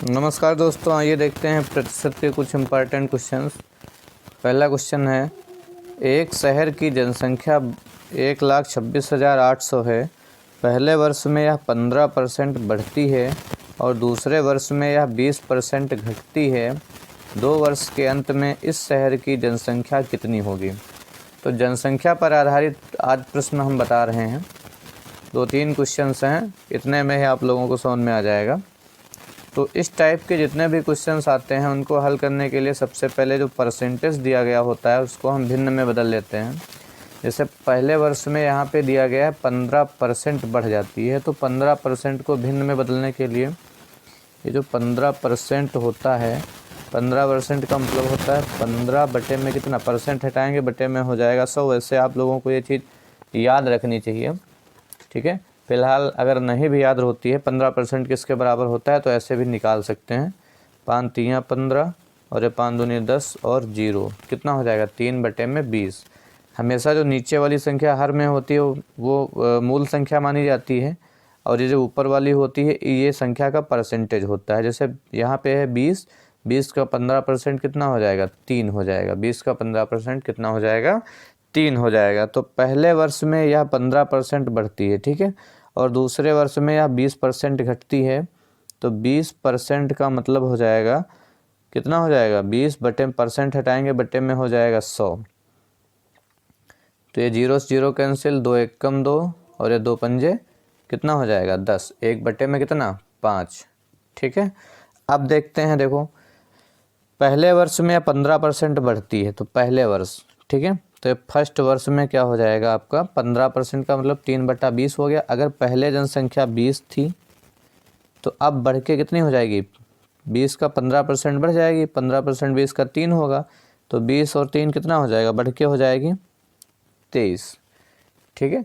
नमस्कार दोस्तों, आइए देखते हैं प्रतिशत के कुछ इम्पॉर्टेंट क्वेश्चंस। पहला क्वेश्चन है, एक शहर की जनसंख्या 1,26,800 है। पहले वर्ष में यह 15% बढ़ती है और दूसरे वर्ष में यह 20% घटती है। 2 वर्ष के अंत में इस शहर की जनसंख्या कितनी होगी? तो जनसंख्या पर आधारित आज प्रश्न हम बता रहे हैं। 2-3 क्वेश्चंस हैं, इतने में ही आप लोगों को समझ में आ जाएगा। तो इस टाइप के जितने भी क्वेश्चंस आते हैं उनको हल करने के लिए सबसे पहले जो परसेंटेज दिया गया होता है उसको हम भिन्न में बदल लेते हैं। जैसे पहले वर्ष में यहाँ पे दिया गया है 15% बढ़ जाती है, तो 15% को भिन्न में बदलने के लिए ये जो 15% होता है, 15% का मतलब होता है 15 बटे में कितना परसेंट हटाएंगे, बटे में हो जाएगा 100। वैसे आप लोगों को ये चीज़ याद रखनी चाहिए, ठीक है। फ़िलहाल अगर नहीं भी याद होती है 15% किसके बराबर होता है तो ऐसे भी निकाल सकते हैं। 5 3 15 और ये 5 दूनी 10 और 0 कितना हो जाएगा 3 बटे में 20। हमेशा जो नीचे वाली संख्या हर में होती है वो मूल संख्या मानी जाती है, और ये जो ऊपर वाली होती है ये संख्या का परसेंटेज होता है। जैसे यहाँ पे है 20, 20 का 15% कितना हो जाएगा 3 हो जाएगा। 20 का 15% कितना हो जाएगा 3 हो जाएगा। तो पहले वर्ष में यह 15% बढ़ती है, ठीक है, और दूसरे वर्ष में यह 20% घटती है। तो 20% का मतलब हो जाएगा कितना हो जाएगा 20 बटे परसेंट हटाएंगे, बटे में हो जाएगा 100। तो ये 0 से 0 कैंसिल, 2 1 कम 2 और ये 2 पंजे कितना हो जाएगा 10। 1 बटे में कितना 5, ठीक है। अब देखते हैं, देखो पहले वर्ष में 15% बढ़ती है, तो पहले वर्ष, ठीक है, तो फर्स्ट वर्ष में क्या हो जाएगा आपका 15% का मतलब 3/20 हो गया। अगर पहले जनसंख्या 20 थी तो अब बढ़ के कितनी हो जाएगी 20 का 15% बढ़ जाएगी। 15% 20 का 3 होगा, तो 20 और 3 कितना हो जाएगा बढ़ के हो जाएगी 23, ठीक है।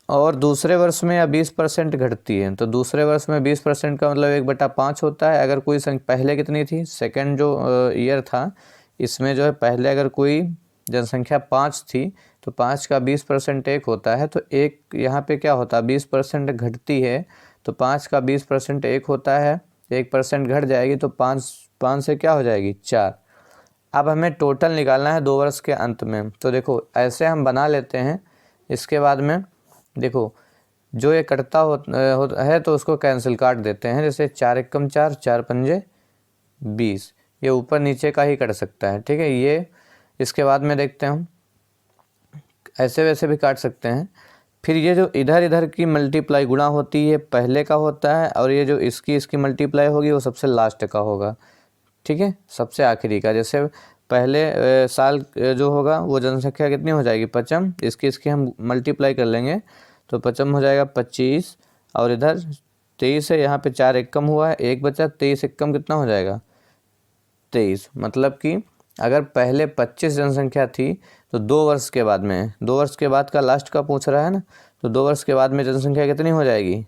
और दूसरे वर्ष में या 20% घटती है, तो दूसरे वर्ष में 20% का मतलब 1/5 होता है। अगर कोई पहले कितनी थी, सेकेंड जो ईयर था इसमें जो है पहले अगर कोई जनसंख्या 5 थी तो 5 का 20% 1 होता है। तो एक यहाँ पे क्या होता है 20% घटती है, तो 5 का 20% 1 होता है, 1% घट जाएगी तो 5 से क्या हो जाएगी 4। अब हमें टोटल निकालना है 2 वर्ष के अंत में। तो देखो ऐसे हम बना लेते हैं। इसके बाद में देखो जो ये कटता है तो उसको कैंसिल काट देते हैं। जैसे 4 एकम 4, 4 पंजे 20, ये ऊपर नीचे का ही कट सकता है, ठीक है। ये इसके बाद में देखते हैं हम ऐसे वैसे भी काट सकते हैं। फिर ये जो इधर इधर की मल्टीप्लाई गुणा होती है पहले का होता है, और ये जो इसकी मल्टीप्लाई होगी वो सबसे लास्ट का होगा, ठीक है, सबसे आखिरी का। जैसे पहले साल जो होगा वो जनसंख्या कितनी हो जाएगी 55, इसकी हम मल्टीप्लाई कर लेंगे तो 55 हो जाएगा 25, और इधर 23 है, यहाँ पे 4 एक कम हुआ है, 1 बचा, 23 एक कम कितना हो जाएगा 23। मतलब कि अगर पहले 25 जनसंख्या थी तो 2 वर्ष के बाद में, 2 वर्ष के बाद का लास्ट का पूछ रहा है ना, तो 2 वर्ष के बाद में जनसंख्या कितनी हो जाएगी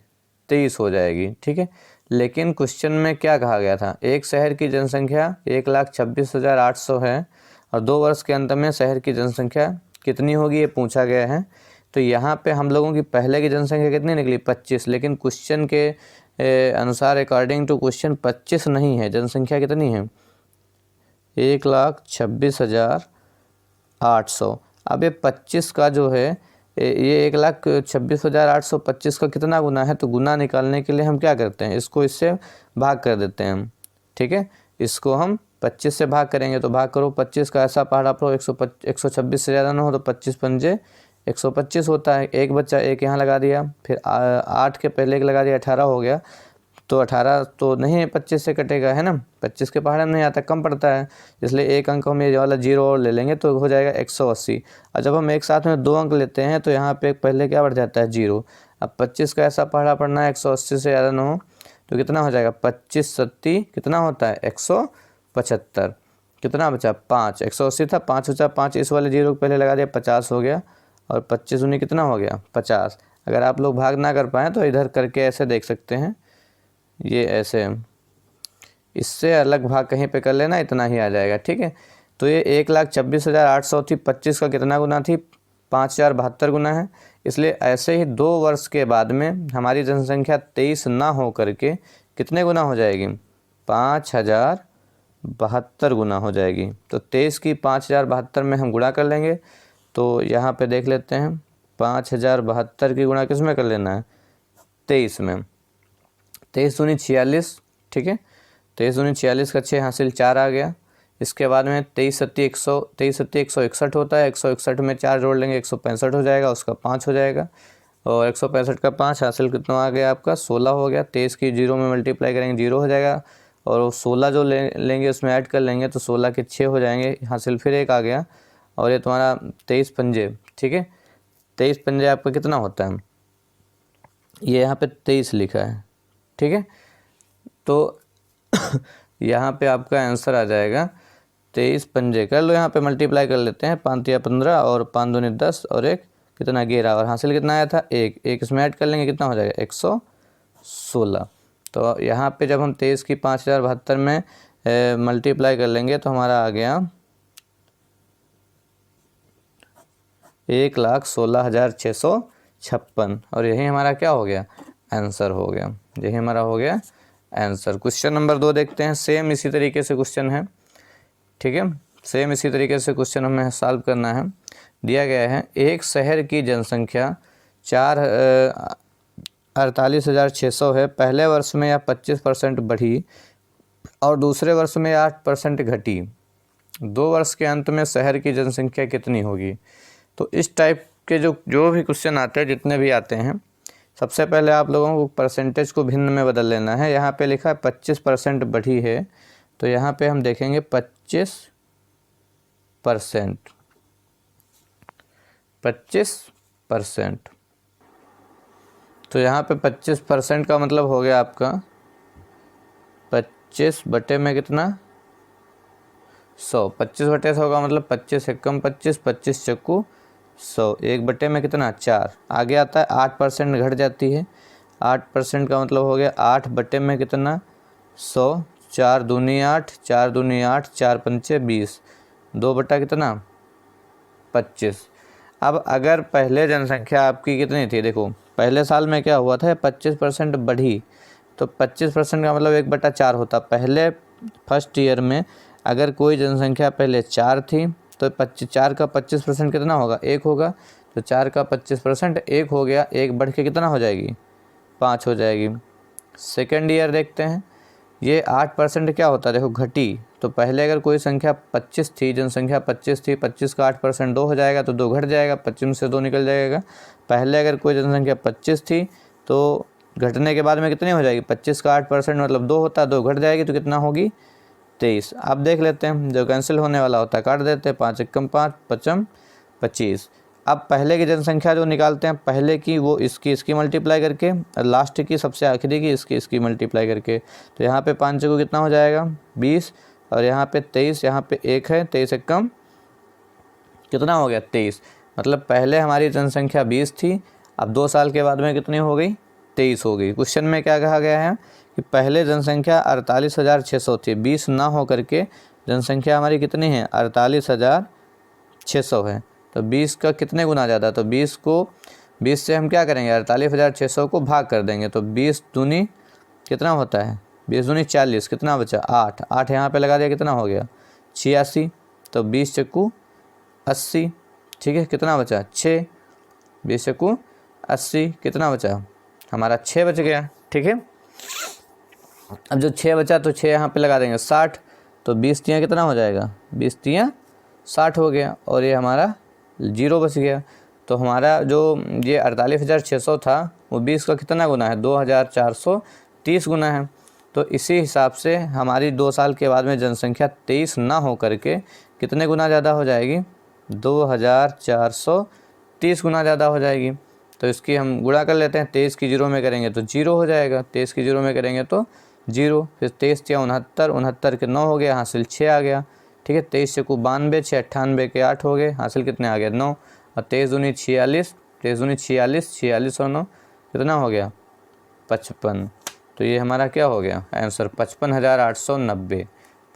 23 हो जाएगी, ठीक है। लेकिन क्वेश्चन में क्या कहा गया था, एक शहर की जनसंख्या 1,26,800 है और 2 वर्ष के अंत में शहर की जनसंख्या कितनी होगी ये पूछा गया है। तो यहाँ पे हम लोगों की पहले की जनसंख्या कितनी निकली 25, लेकिन क्वेश्चन के अनुसार अकॉर्डिंग टू क्वेश्चन 25 नहीं है, जनसंख्या कितनी है 1,26,800। अब ये 25 का जो है ये 1,26,825 का कितना गुना है, तो गुना निकालने के लिए हम क्या करते हैं इसको इससे भाग कर देते हैं हम, ठीक है। इसको हम 25 से भाग करेंगे तो भाग करो 25 का ऐसा पहाड़ा पर 126 से ज़्यादा ना हो तो 25 पंजे 125 होता है। एक बच्चा एक यहाँ लगा दिया, फिर 8 के पहले एक लगा दिया 18 हो गया। तो 18 तो नहीं 25 से कटेगा, है ना, 25 के पहाड़े में नहीं आता, कम पड़ता है, इसलिए एक अंक हम ये वाला 0 और ले लेंगे तो हो जाएगा 180। और जब हम एक साथ में 2 अंक लेते हैं तो यहाँ पे पहले क्या बढ़ जाता है 0। अब 25 का ऐसा पहाड़ा पड़ना है 180 से ज़्यादा ना हो तो कितना हो जाएगा 25 सत्ती कितना होता है 175। कितना बचा 5, 180 था 5 बचा, 5 इस वाले 0 पहले लगा दिया 50 हो गया, और 25 उन्हीं कितना हो गया 50। अगर आप लोग भाग ना कर पाएँ तो इधर करके ऐसे देख सकते हैं, ये ऐसे, इससे अलग भाग कहीं पे कर लेना, इतना ही आ जाएगा, ठीक है। तो ये 1,26,800 थी, 25 का कितना गुना थी 5,472 गुना है। इसलिए ऐसे ही 2 वर्ष के बाद में हमारी जनसंख्या 23 ना हो करके कितने गुना हो जाएगी? 5072 गुना हो जाएगी। तो 23 की 5072 में हम गुणा कर लेंगे। तो यहाँ पे देख लेते हैं 5072 की गुणा किस में कर लेना है? 23 में। 23 दूनी 46, ठीक है। 23 दूनी 46 का 6 हासिल 4 आ गया। इसके बाद में 23 सत्ती 161 होता है। 161 में 4 जोड़ लेंगे 165 हो जाएगा, उसका 5 हो जाएगा। और 165 का 5 हासिल कितना आ गया आपका? 16 हो गया। 23 की 0 में मल्टीप्लाई करेंगे 0 हो जाएगा। और वो 16 जो लेंगे उसमें ऐड कर लेंगे तो 16 के 6 हो जाएंगे, हासिल फिर 1 आ गया। और ये तुम्हारा 23 पंजे, ठीक है। 23 पंजे आपका कितना होता है? ये यहाँ पे 23 लिखा है, ठीक है। तो यहाँ पे आपका आंसर आ जाएगा 23 पंजे। कर लो यहाँ पे मल्टीप्लाई कर लेते हैं। 5 या 15 और 5 दूनी 10 और 1 कितना? 11। और हासिल कितना आया था? 1 इसमें ऐड कर लेंगे कितना हो जाएगा? 116। तो यहाँ पे जब हम 23 की 5072 में मल्टीप्लाई कर लेंगे तो हमारा आ गया 1,16,656। और यही हमारा क्या हो गया? आंसर हो गया। यही हमारा हो गया आंसर। क्वेश्चन नंबर 2 देखते हैं। सेम इसी तरीके से क्वेश्चन है, ठीक है। सेम इसी तरीके से क्वेश्चन हमें सॉल्व करना है। दिया गया है एक शहर की जनसंख्या 48,600 है। पहले वर्ष में यह 25% बढ़ी और दूसरे वर्ष में 8% घटी। 2 वर्ष के अंत में शहर की जनसंख्या कितनी होगी? तो इस टाइप के जो भी क्वेश्चन आते हैं, जितने भी आते हैं, सबसे पहले आप लोगों को परसेंटेज को भिन्न में बदल लेना है। यहाँ पे लिखा है 25% बढ़ी है, तो यहाँ पे हम देखेंगे 25%। तो यहाँ पे 25% का मतलब हो गया आपका 25 बटे में कितना? 100। 25/100 का मतलब 25 एकम 25, 25 चक्कू 100। 1 बटे में कितना? 4। आगे आता है 8% घट जाती है। 8% का मतलब हो गया 8 बटे में कितना? 100। 4 दूनी 8, 4 दूनी 8, 4 पंचे 20। 2 बटा कितना? 25। अब अगर पहले जनसंख्या आपकी कितनी थी? देखो पहले साल में क्या हुआ था? 25% बढ़ी, तो 25% का मतलब 1/4 होता। पहले फर्स्ट ईयर में अगर कोई जनसंख्या पहले 4 थी तो 4 का 25% कितना होगा? 1 होगा। तो 4 का 25% 1 हो गया। 1 बढ़ के कितना हो जाएगी? 5 हो जाएगी। सेकेंड ईयर देखते हैं। ये 8% क्या होता है? देखो घटी। तो पहले अगर कोई संख्या 25 थी, जनसंख्या 25 थी, 25 का 8% 2 हो जाएगा, तो 2 घट जाएगा। 25 में से 2 निकल जाएगा। पहले अगर कोई जनसंख्या 25 थी तो घटने के बाद में कितनी हो जाएगी? 25 का 8% मतलब 2 होता है, 2 घट जाएगी तो कितना होगी? 23। अब देख लेते हैं, जो कैंसिल होने वाला होता है काट देते हैं। 5 एकम 5, 5 25। अब पहले की जनसंख्या जो निकालते हैं, पहले की वो इसकी मल्टीप्लाई करके, और लास्ट की सबसे आखिरी की इसकी मल्टीप्लाई करके। तो यहाँ पे 5 को कितना हो जाएगा? 20। और यहाँ पे 23, यहाँ पे 1 है। 23 एकम कितना हो गया? 23। मतलब पहले हमारी जनसंख्या 20 थी, अब 2 साल के बाद में कितनी हो गई? 23 हो गई। क्वेश्चन में क्या कहा गया है कि पहले जनसंख्या 48,600 थी। 20 ना हो करके जनसंख्या हमारी कितनी है? 48,600 है। तो 20 का कितने गुना ज़्यादा? तो 20 से हम क्या करेंगे? 48,600 को भाग कर देंगे। तो 20 दूनी कितना होता है? 20 दूनी 40। कितना बचा? 8। 8 यहाँ पे लगा दिया, कितना हो गया? 86। तो 20 चक्कू 80, ठीक है। कितना बचा? 6। 20 चक्कू 80 कितना बचा? हमारा 6 बच गया, ठीक है। अब जो 6 बचा तो 6 यहाँ पे लगा देंगे 60। तो 20 तियाँ कितना हो जाएगा? 20 तियाँ 60 हो गया। और ये हमारा 0 बच गया। तो हमारा जो ये 48,600 था वो 20 का कितना गुना है? 2,430 गुना है। तो इसी हिसाब से हमारी 2 साल के बाद में जनसंख्या 23 ना हो करके कितने गुना ज़्यादा हो जाएगी? 2,430 गुना ज़्यादा हो जाएगी। तो इसकी हम गुणा कर लेते हैं। 23 की 0 में करेंगे तो 0 हो जाएगा। 23 की 0 में करेंगे तो 0। फिर 23 या 69, 69 के 9 हो गया, हासिल 6 आ गया, ठीक है। 23 से को 92, 6 98 के 8 हो गए, हासिल कितने आ गया? 9। और 23 दूनी 46, 23 दूनी 46, 46 और 9 कितना हो गया? 55। तो ये हमारा क्या हो गया आंसर? 55,890।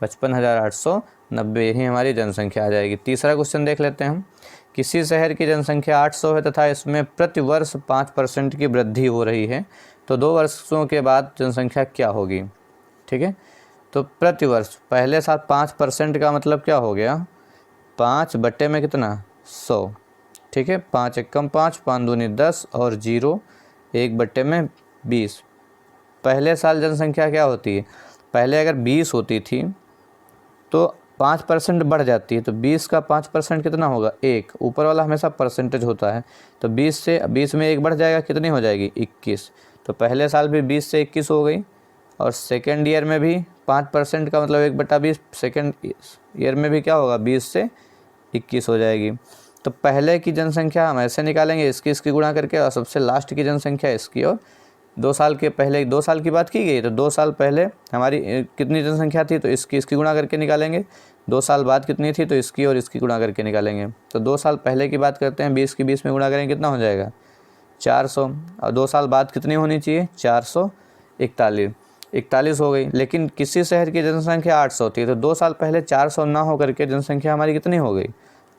55,890 यही हमारी जनसंख्या आ जाएगी। तीसरा क्वेश्चन देख लेते हैं हम। किसी शहर की जनसंख्या 800 है तथा इसमें प्रति वर्ष 5% की वृद्धि हो रही है। तो 2 वर्षों के बाद जनसंख्या क्या होगी। ठीक है, तो प्रतिवर्ष पहले साल 5% का मतलब क्या हो गया, 5 बट्टे में कितना 100। ठीक है, 5 एकम 5, 5 दूनी 10 और 0 1 बट्टे में 20। पहले साल जनसंख्या क्या होती है, पहले अगर 20 होती थी तो 5% बढ़ जाती है, तो 20 का 5% कितना होगा 1, ऊपर वाला हमेशा परसेंटेज होता है। तो 20 में 1 बढ़ जाएगा, कितनी हो जाएगी 21। तो पहले साल भी 20 से 21 हो गई, और सेकेंड ईयर में भी 5% का मतलब 1/20, सेकेंड ईयर में भी क्या होगा 20 से 21 हो जाएगी। तो पहले की जनसंख्या हम ऐसे निकालेंगे, इसकी गुणा करके, और सबसे लास्ट की जनसंख्या इसकी, और 2 साल के पहले 2 साल की बात की गई, तो 2 साल पहले हमारी कितनी जनसंख्या थी, तो इसकी गुणा करके निकालेंगे। 2 साल बाद कितनी थी, तो इसकी और इसकी गुणा करके निकालेंगे। तो 2 साल पहले की बात करते हैं, 20 की 20 में गुणा करेंगे, कितना हो जाएगा 400। और 2 साल बाद कितनी होनी चाहिए 441 हो गई। लेकिन किसी शहर की जनसंख्या 800 थी, तो 2 साल पहले 400 ना हो करके जनसंख्या हमारी कितनी हो गई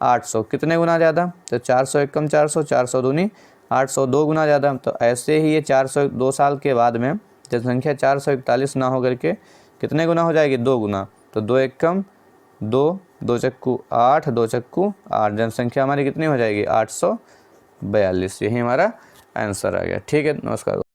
800। कितने गुना ज़्यादा, तो 400 एकम 400, 400 दूनी 800, 2 गुना ज़्यादा। तो ऐसे ही ये 2 साल के बाद में जनसंख्या 441 ना हो करके कितने गुना हो जाएगी 2 गुना। तो 2 एकम 2, 2 चक्कू 8, 2 चक्कू 8, जनसंख्या हमारी कितनी हो जाएगी 842। यही हमारा आंसर आ गया। ठीक है, नमस्कार।